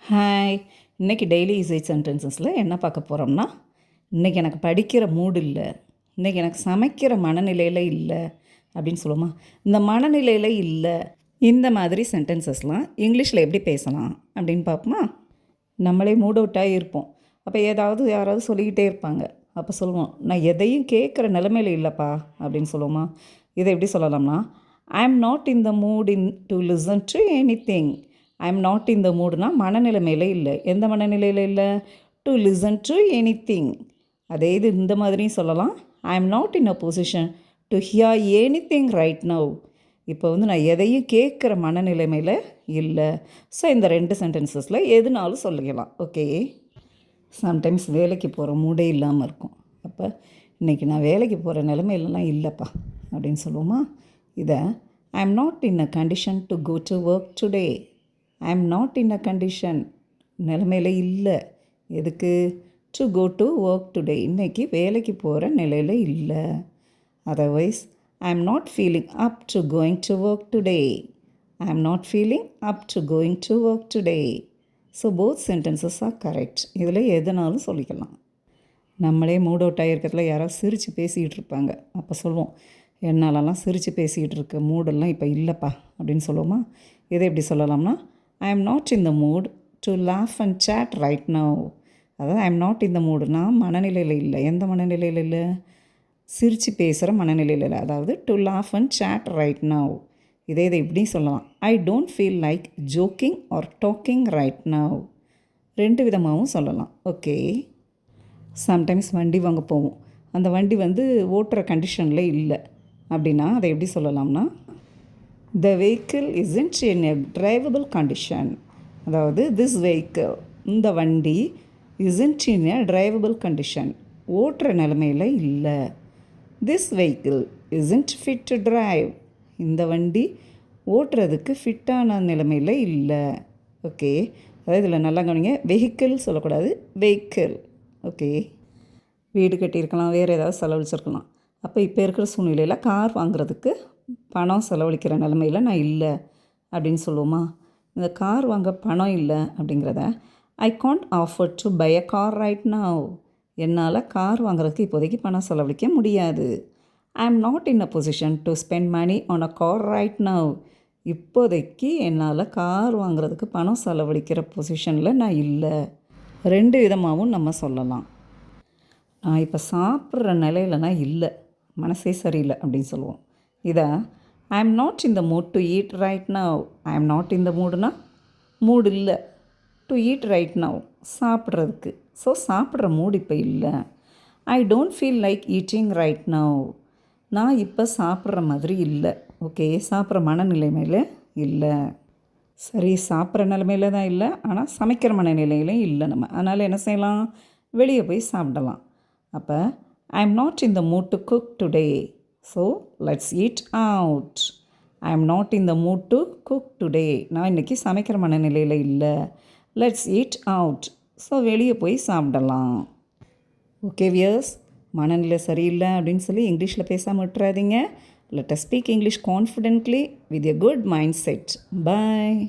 Hi. இன்றைக்கி daily usage சென்டென்சஸில் என்ன பார்க்க போகிறோம்னா, இன்றைக்கி எனக்கு படிக்கிற மூடு இல்லை, இன்றைக்கி எனக்கு சமைக்கிற மனநிலையில் இல்லை அப்படின்னு சொல்லுவோமா. இந்த மனநிலையில் இல்லை, இந்த மாதிரி சென்டென்சஸ்லாம் இங்கிலீஷில் எப்படி பேசலாம் அப்படின்னு பார்ப்போமா. நம்மளே மூட் அவுட்டாக இருப்போம். அப்போ யாராவது சொல்லிக்கிட்டே இருப்பாங்க. அப்போ சொல்லுவோம், நான் எதையும் கேட்குற நிலைமையில் இல்லைப்பா அப்படின்னு சொல்லுவோமா. இதை எப்படி சொல்லலாம்னா, I am not in the mood to listen to anything. I am not in the மூடுனா மனநிலைமையில் இல்லை. எந்த மனநிலையில் இல்லை? To listen to anything. அதே இது இந்த மாதிரியும் சொல்லலாம். I am not in a position to hear anything right now. இப்போ நான் எதையும் கேட்குற மனநிலைமையில் இல்லை. ஸோ இந்த 2 சென்டென்சஸில் எதுனாலும் சொல்லிக்கலாம். ஓகே. சம்டைம்ஸ் வேலைக்கு போகிற மூடே இல்லாமல் இருக்கும். அப்போ இன்றைக்கி நான் வேலைக்கு போகிற நிலைமையிலலாம் இல்லைப்பா அப்படின்னு சொல்லுவோமா. இதை I am not in a condition to go to work today. I am not in a condition, நிலைமையில் இல்லை. எதுக்கு? To go to work today, இன்றைக்கி வேலைக்கு போகிற நிலையில் இல்லை. Otherwise I am not feeling up to going to work today. I am not feeling up to going to work today. So both sentences are correct. இதில் எதுனாலும் சொல்லிக்கலாம். நம்மளே mood out ஆகிருக்கிறதுல யாராவது சிரித்து பேசிக்கிட்டு இருப்பாங்க. அப்போ சொல்லுவோம், என்னாலலாம் சிரித்து பேசிக்கிட்டு இருக்க மூடெல்லாம் இப்போ இல்லைப்பா அப்படின்னு சொல்லுவோமா. இதை எப்படி சொல்லலாம்னா, I am not in the mood to laugh and chat right now. அதாவது I am not in the மூடுனா மனநிலையில் இல்லை. எந்த மனநிலையில் இல்லை? சிரித்து பேசுகிற மனநிலையில் இல்லை. அதாவது to laugh and chat right now. இதை இப்படி சொல்லலாம், I don't feel like joking or talking right now. 2 விதமாகவும் சொல்லலாம். ஓகே. சம்டைம்ஸ் வண்டி வாங்க போவோம். அந்த வண்டி ஓட்டுற கண்டிஷனில் இல்லை அப்படின்னா அதை எப்படி சொல்லலாம்னா, the vehicle isn't in a drivable condition. அதாவது திஸ் வெஹிக்கிள், இந்த வண்டி isn't in a drivable condition, ஓட்டுற நிலைமையில் இல்லை. This vehicle isn't fit to drive. இந்த வண்டி ஓட்டுறதுக்கு ஃபிட்டான நிலைமையில் இல்லை. ஓகே. அதாவது இதில் நல்லா கவனிங்க, வெஹிக்கிள் சொல்லக்கூடாது, வெஹிக்கிள். ஓகே. வீடு கட்டியிருக்கலாம், வேறு ஏதாவது செலவழிச்சிருக்கலாம். அப்போ இப்போ இருக்கிற சூழ்நிலையில் கார் வாங்குறதுக்கு பணம் செலவழிக்கிற நிலமையில் நான் இல்லை அப்படின்னு சொல்லுவோமா. இந்த கார் வாங்க பணம் இல்லை அப்படிங்கிறத I can't afford to buy a car right now. என்னால் கார் வாங்குறதுக்கு இப்போதைக்கு பணம் செலவழிக்க முடியாது. I am not in a position to spend money on a car right now. இப்போதைக்கு என்னால் கார் வாங்குறதுக்கு பணம் செலவழிக்கிற பொசிஷனில் நான் இல்லை. 2 விதமாகவும் நம்ம சொல்லலாம். நான் இப்போ சாப்பிட்ற நிலையில் நான் இல்லை, மனசே சரியில்லை அப்படின்னு சொல்லுவோம். இதை I am not in the mood to eat right now. I am not in the மூடுனா மூடு இல்லை, டு ஈட் ரைட் நவ் சாப்பிட்றதுக்கு. ஸோ சாப்பிட்ற மூடு இப்போ இல்லை. I don't feel like eating right now. நான் இப்போ சாப்பிட்ற மாதிரி இல்லை. ஓகே. சாப்பிட்ற மனநிலைமையில் இல்லை. சரி, சாப்பிட்ற நிலைமையில் தான் இல்லை, ஆனால் சமைக்கிற மனநிலையிலையும் இல்லை நம்ம. அதனால் என்ன செய்யலாம்? வெளியே போய் சாப்பிடலாம். அப்போ ஐ am not in the mood to cook today. So let's eat out. I am not in the mood to cook today. நான் இன்றைக்கி சமைக்கிற மனநிலையில் இல்லை. Let's eat out. ஸோ வெளியே போய் சாப்பிடலாம். ஓகே வியர்ஸ், மனநிலை சரியில்லை அப்படின்னு சொல்லி இங்கிலீஷில் பேசாமல் விட்டுறாதீங்க. Let us speak English confidently with a good mind set. Bye.